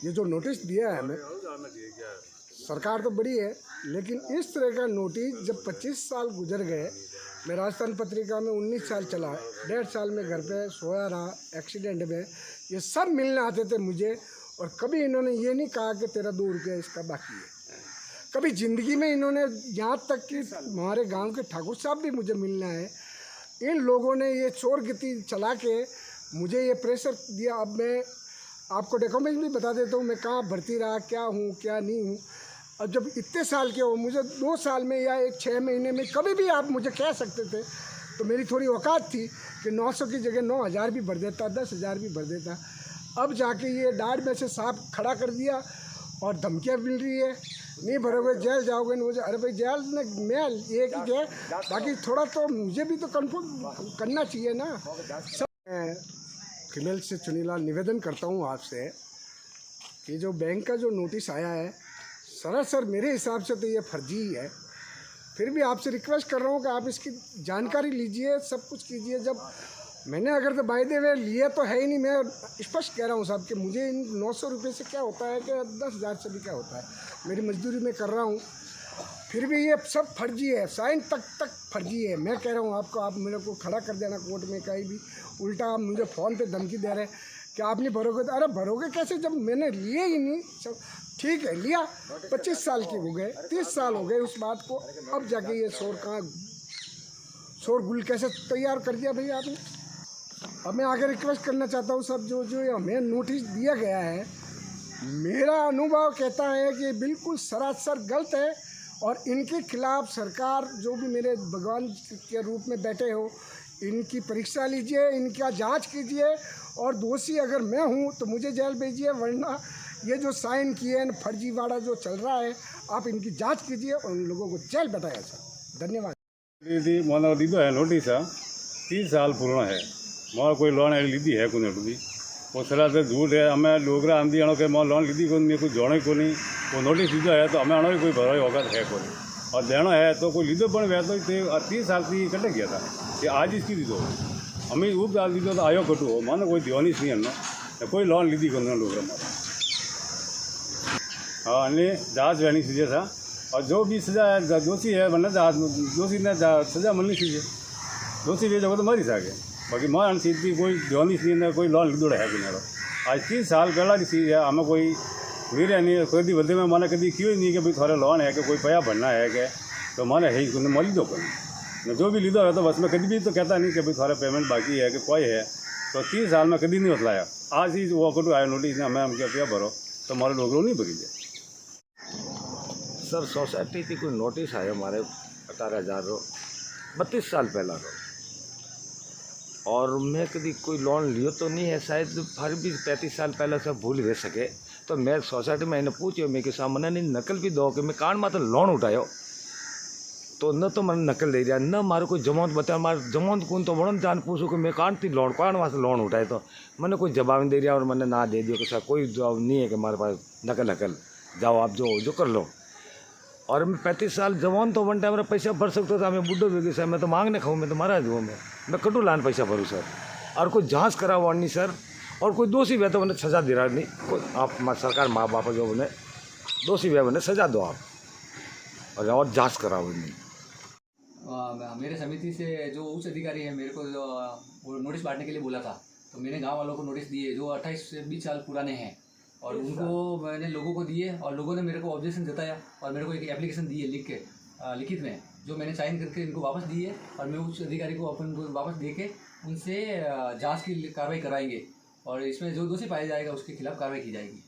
ये जो नोटिस दिया है हमें, सरकार तो बड़ी है, लेकिन इस तरह का नोटिस जब 25 साल गुजर गए, मैं राजस्थान पत्रिका में 19 साल चला, 1.5 साल में घर पे सोया रहा एक्सीडेंट में, ये सब मिलने आते थे मुझे, और कभी इन्होंने ये नहीं कहा कि तेरा 2 रुपया इसका बाकी है। कभी ज़िंदगी में इन्होंने, यहाँ तक कि हमारे गांव के ठाकुर साहब भी मुझे मिलना है, इन लोगों ने ये चोर गिती चला के मुझे ये प्रेशर दिया। अब मैं आपको डॉक्यूमेंट भी बता देता हूँ, मैं कहाँ भर्ती रहा, क्या हूँ क्या नहीं हूँ। अब जब इतने साल के हो, मुझे 2 साल में या 6 महीने में कभी भी आप मुझे कह सकते थे, तो मेरी थोड़ी औकात थी कि 900 की जगह 9000 भी भर देता, 10,000 भी भर देता। अब जाके ये डाढ़ में से सांप खड़ा कर दिया और धमकियाँ मिल रही है, नहीं भरोगे जेल जाओगे। मुझे अरे भाई जेल में मैं एक ही गए, बाकी थोड़ा तो मुझे भी तो कंफर्म करना चाहिए ना। सब फीमेल से चुनीलाल निवेदन करता हूँ आपसे कि जो बैंक का जो नोटिस आया है, सरासर मेरे हिसाब से तो ये फर्जी ही है। फिर भी आपसे रिक्वेस्ट कर रहा हूँ कि आप इसकी जानकारी लीजिए, सब कुछ कीजिए। जब मैंने अगर तो बाय द वे लिए तो है ही नहीं, मैं स्पष्ट कह रहा हूँ साहब कि मुझे इन 900 रुपये से क्या होता है कि 10,000 से भी क्या होता है, मेरी मजदूरी में कर रहा हूँ। फिर भी ये सब फर्जी है, साइन तक फर्जी है। मैं कह रहा हूँ आपको, आप मेरे को खड़ा कर देना कोर्ट में कहीं भी। उल्टा आप मुझे फ़ोन पे धमकी दे रहे हैं कि आप नहीं भरोगे। तो अरे भरोगे कैसे जब मैंने लिए ही नहीं। सब ठीक है, लिया, 25 साल के हो गए, 30 साल हो गए उस बात को, अब जाके ये शोर गुल कैसे तैयार कर दिया भैया आपने। अब मैं आगे रिक्वेस्ट करना चाहता हूँ सब, जो हमें नोटिस दिया गया है, मेरा अनुभव कहता है कि बिल्कुल सरासर गलत है, और इनके खिलाफ सरकार जो भी मेरे भगवान के रूप में बैठे हो, इनकी परीक्षा लीजिए, इनका जांच कीजिए, और दोषी अगर मैं हूँ तो मुझे जेल भेजिए, वरना ये जो साइन किए हैं फर्जीवाड़ा जो चल रहा है, आप इनकी जांच कीजिए और उन लोगों को जेल बैठाया सर। धन्यवाद। दीदी मैंने दीदो है नोटिस 30 साल पूर्ण है, मोर कोई लोन लीधी है कोई नोटिस, वो सलाह से झूठ है। हमें लोगरा आंधी अणो के मोर लोन लीधी को मेरे को जाने को नहीं, वो नोटिस दीदो है तो हमें अणो कोई भरो औकात है को नहीं, और देना है तो कोई लीधो पण वे तो 30 साल से कटे गया था कि आज इसकी दीदो हमें ऊप डाल दीदो तो आयो कटू हो, मानो कोई दिवानी नहीं है, कोई लोन लीधी को नहीं लोग। हाँ, अन्य जहाज रहनी चाहिए था, और जो भी सजा है दोषी है वरना जहाज दोषी ने सजा मिलनी चाहिए, दोषी भी जगह तो मरी सके। बाकी मार सीधी कोई दिवानी नहीं, कोई लोन लीधो है कि नहीं। आज 30 साल पहला की चीज़ है, हमें कोई वीर नहीं, कभी बदले में मैंने कभी क्यों नहीं कि भाई थोड़ा लोन है कि कोई पैसा भरना है कि, तो मैंने है ही मर लीधो कोई, जो भी लीधो है तो बस मैं कभी भी तो कहता नहीं कि भाई थोड़ा पेमेंट बाकी है कि कोई है, तो 30 साल में कभी नहीं बतलाया। आज ही वो कटू आया नोटिस ने, हमें हम क्या भरो, तो हमारे लोग नहीं भरी जाए। सर सोसाइटी थी कोई नोटिस आया हमारे 18,000 32 साल पहला रो, और मैं कभी कोई लोन लियो तो नहीं है, शायद फिर भी 35 साल पहले से भूल रह सके। तो मैं सोसाइटी में इन्हें पूछो, मेरे सामने नहीं नकल भी दो कि मैं कान में तो लोन उठायो, तो न तो मैंने नकल दे दिया, न मारो कोई जमानत बताया, मारे जमानत कौन तो बड़न जान पूछो कि मैं कान थी लोन कान वास्ते लोन उठाए, तो मैंने कोई जवाब नहीं दे दिया, और मैंने ना दे दिया कि सर कोई जवाब नहीं है कि हमारे पास नकल जाओ आप जो कर लो। और मैं 35 साल जवान तो वन टाइम मेरा पैसा भर सकता था, मैं बुढ़ो भी सर, मैं तो मांगने खाऊँ, मैं तो मारा दूँ, मैं कटू लान पैसा भरूँ सर, और कोई जांच कराओ नहीं सर, और कोई दोषी भी है तो मैंने सज़ा दे रहा नहीं, कोई आप सरकार माँ बाप जो बने दोषी भी है मैंने सज़ा दो आप, और जाँच कराओ नहीं। मेरे समिति से जो उच्च अधिकारी है मेरे को वो नोटिस बांटने के लिए बोला था, तो मैंने गांव वालों को नोटिस दिए जो 28 से 20 साल पुराने हैं, और उनको मैंने लोगों को दिए, और लोगों ने मेरे को ऑब्जेक्शन जताया, और मेरे को एक एप्लीकेशन दी है लिखित में, जो मैंने साइन करके इनको वापस दी है, और मैं उच्च अधिकारी को अपन को वापस दे के उनसे जाँच की कार्रवाई कराएंगे, और इसमें जो दोषी पाया जाएगा उसके खिलाफ कार्रवाई की जाएगी।